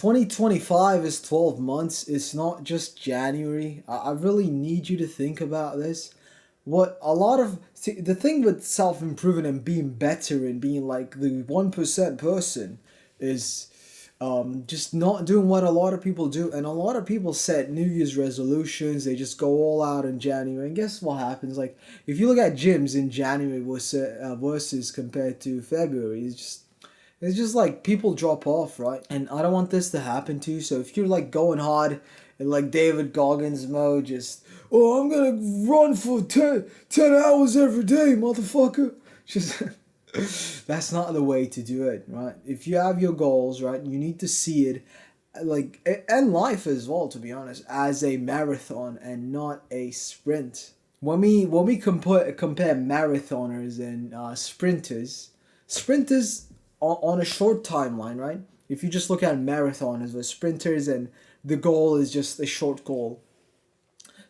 2025 is 12 months. It's not just January. I really need you to think about this. What a lot of see, the thing with self improving and being better and being like the 1% person is just not doing what a lot of people do. And a lot of people set New Year's resolutions. They just go all out in January. And guess what happens? Like, if you look at gyms in January versus compared to February, it's just like people drop off, right? And I don't want this to happen to you. So if you're like going hard in like David Goggins mode, just, oh, I'm gonna run for 10 hours every day, motherfucker. Just, that's not the way to do it, right? If you have your goals, right, you need to see it like, and life as well, to be honest, as a marathon and not a sprint. When we compare marathoners and sprinters on a short timeline, right? If you just look at marathoners with sprinters and the goal is just a short goal,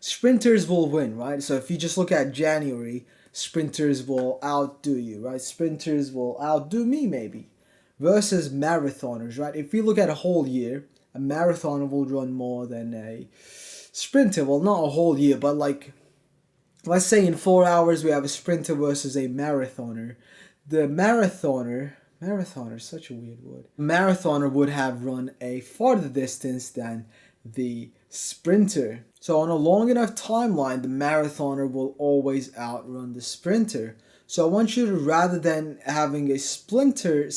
sprinters will win, right? So if you just look at January, sprinters will outdo you, right? Sprinters will outdo me maybe. Versus marathoners, right? If you look at a whole year, a marathoner will run more than a sprinter. Well, not a whole year, but like, let's say in 4 hours we have a sprinter versus a marathoner. The marathoner is such a weird word. Marathoner would have run a farther distance than the sprinter. So on a long enough timeline, the marathoner will always outrun the sprinter. So I want you to, rather than having a sprinter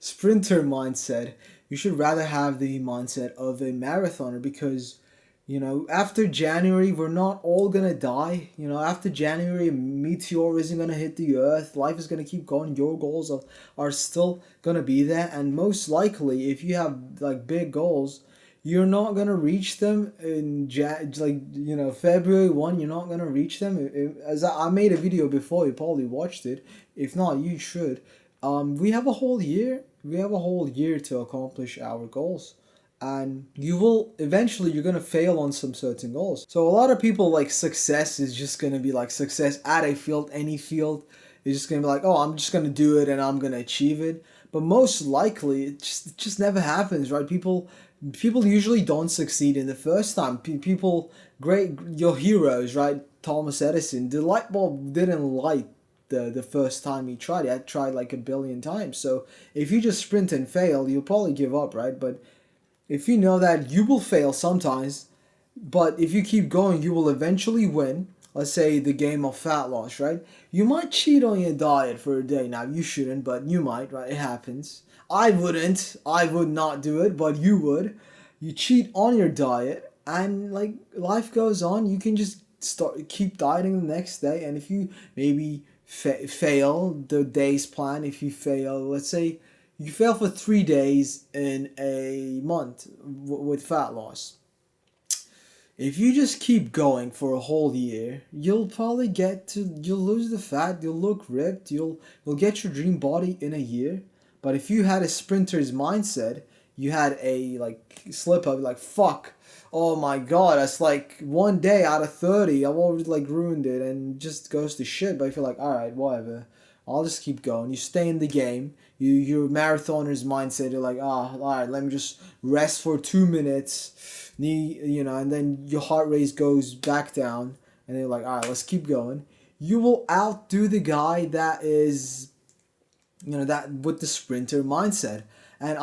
mindset, you should rather have the mindset of a marathoner, because after January, we're not all gonna die. After January, a meteor isn't gonna hit the earth. Life is gonna keep going. Your goals are still gonna be there. And most likely, if you have like big goals, you're not gonna reach them in February 1. You're not gonna reach them. As I made a video before, you probably watched it. If not, you should. We have a whole year. We have a whole year to accomplish our goals, and you're gonna fail on some certain goals. So a lot of people, like, success is just gonna be like success at a field, any field is just gonna be like, oh, I'm just gonna do it and I'm gonna achieve it. But most likely it just never happens, right? People usually don't succeed in the first time. People, great, your heroes, right? Thomas Edison, the light bulb didn't light the first time he tried it. I tried like a billion times. So if you just sprint and fail, you'll probably give up, right? But if you know that you will fail sometimes, but if you keep going, you will eventually win. Let's say the game of fat loss, right? You might cheat on your diet for a day. Now, you shouldn't, but you might, right? It happens. I wouldn't. I would not do it, but you would. You cheat on your diet, and like, life goes on. You can just keep dieting the next day, and if you maybe fail the day's plan, if you fail, let's say you fail for 3 days in a month with fat loss. If you just keep going for a whole year, you'll lose the fat, you'll look ripped, you'll get your dream body in a year. But if you had a sprinter's mindset, you had a like slip up, like, fuck, oh my god, that's like 1 day out of 30, I've already like ruined it, and just goes to shit. But if you're like, alright, whatever, I'll just keep going. You stay in the game. Your marathoner's mindset. You're like, all right, let me just rest for 2 minutes. And then your heart rate goes back down, and you're like, all right, let's keep going. You will outdo the guy that is, that with the sprinter mindset. And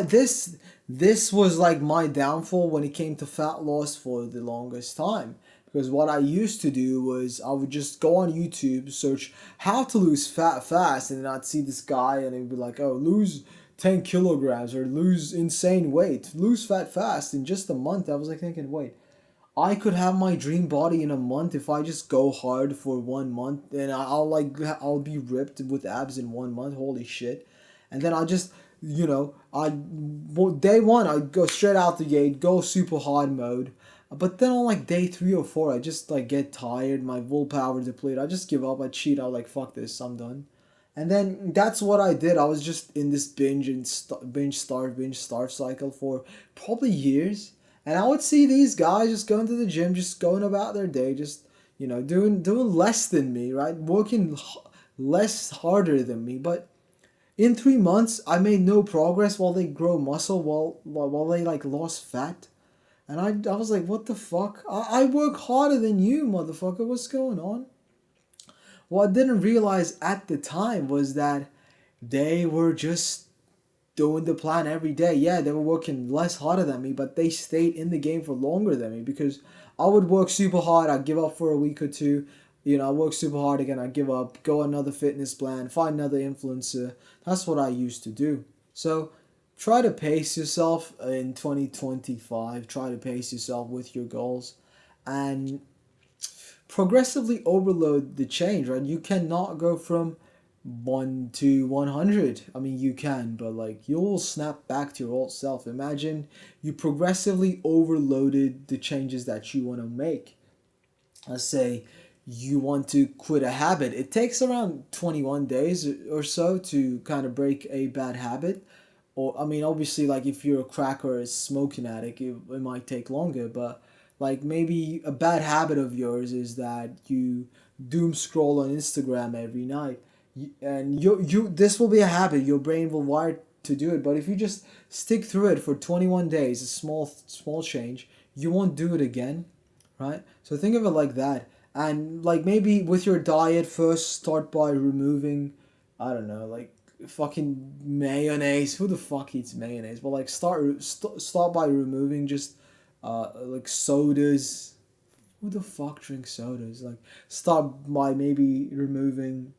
this was like my downfall when it came to fat loss for the longest time. Because what I used to do was I would just go on YouTube, search how to lose fat fast, and then I'd see this guy and it'd be like, oh, lose 10 kilograms or lose insane weight, lose fat fast in just a month. I was like thinking, wait, I could have my dream body in a month if I just go hard for 1 month, and I'll be ripped with abs in 1 month. Holy shit. And then day one, I'd go straight out the gate, go super hard mode. But then on like day 3 or 4, I just like get tired, my willpower depleted. I just give up, I cheat, I like, fuck this, I'm done. And then that's what I did. I was just in this binge starve cycle for probably years. And I would see these guys just going to the gym, just going about their day, just doing less than me, right? Working less harder than me, but In 3 months, I made no progress while they grow muscle, while they like lost fat. And I was like, what the fuck? I work harder than you, motherfucker. What's going on? What I didn't realize at the time was that they were just doing the plan every day. Yeah, they were working less harder than me, but they stayed in the game for longer than me because I would work super hard. I'd give up for a week or two. You know, I work super hard again. I'd give up, go another fitness plan, find another influencer. That's what I used to do. So try to pace yourself in 2025. Try to pace yourself with your goals and progressively overload the change, right? You cannot go from 1 to 100. I mean, you can, but like you'll snap back to your old self. Imagine you progressively overloaded the changes that you want to make. Let's say you want to quit a habit. It takes around 21 days or so to kind of break a bad habit. Or, I mean, obviously, like if you're a cracker or a smoking addict, it might take longer, but like maybe a bad habit of yours is that you doom scroll on Instagram every night. And this will be a habit. Your brain will wire to do it. But if you just stick through it for 21 days, a small change, you won't do it again, right? So think of it like that. And like maybe with your diet, first start by removing, I don't know, like fucking mayonnaise. Who the fuck eats mayonnaise? But like start by removing just like sodas. Who the fuck drinks sodas? Like start by maybe removing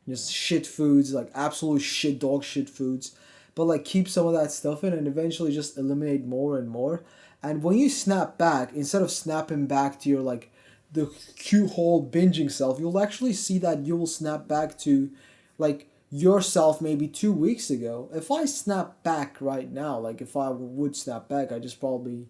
just shit foods, like absolute shit dog shit foods. But like keep some of that stuff in and eventually just eliminate more and more. And when you snap back, instead of snapping back to your like the cute whole binging self, you'll actually see that you will snap back to like yourself maybe 2 weeks ago. If I snap back right now, like if I would snap back, I just probably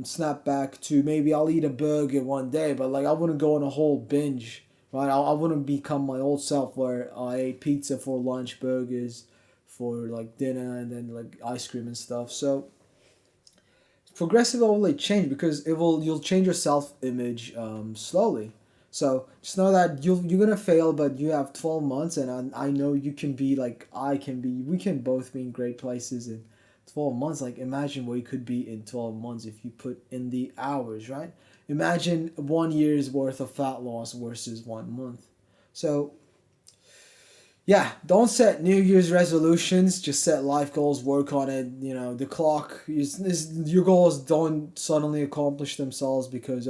snap back to maybe I'll eat a burger one day, but like I wouldn't go on a whole binge, right? I wouldn't become my old self where I ate pizza for lunch, burgers for like dinner, and then like ice cream and stuff. So progressive overlay change because you'll change your self image slowly. So just know that you're gonna fail, but you have 12 months, and I know you can be like I can be. We can both be in great places in 12 months. Like imagine where you could be in 12 months if you put in the hours, right? Imagine 1 year's worth of fat loss versus 1 month. So yeah, don't set New Year's resolutions. Just set life goals. Work on it. You know, the clock is your goals don't suddenly accomplish themselves because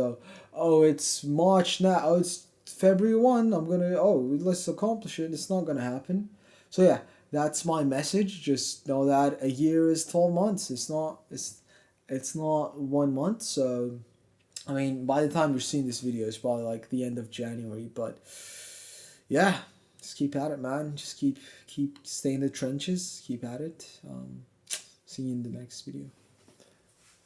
it's March now. Oh, it's February 1. I'm gonna let's accomplish it. It's not gonna happen. So yeah, that's my message. Just know that a year is 12 months. It's not 1 month. So I mean, by the time you're seeing this video, it's probably like the end of January. But yeah, just keep at it, man. Just keep stay in the trenches. Keep at it. See you in the next video.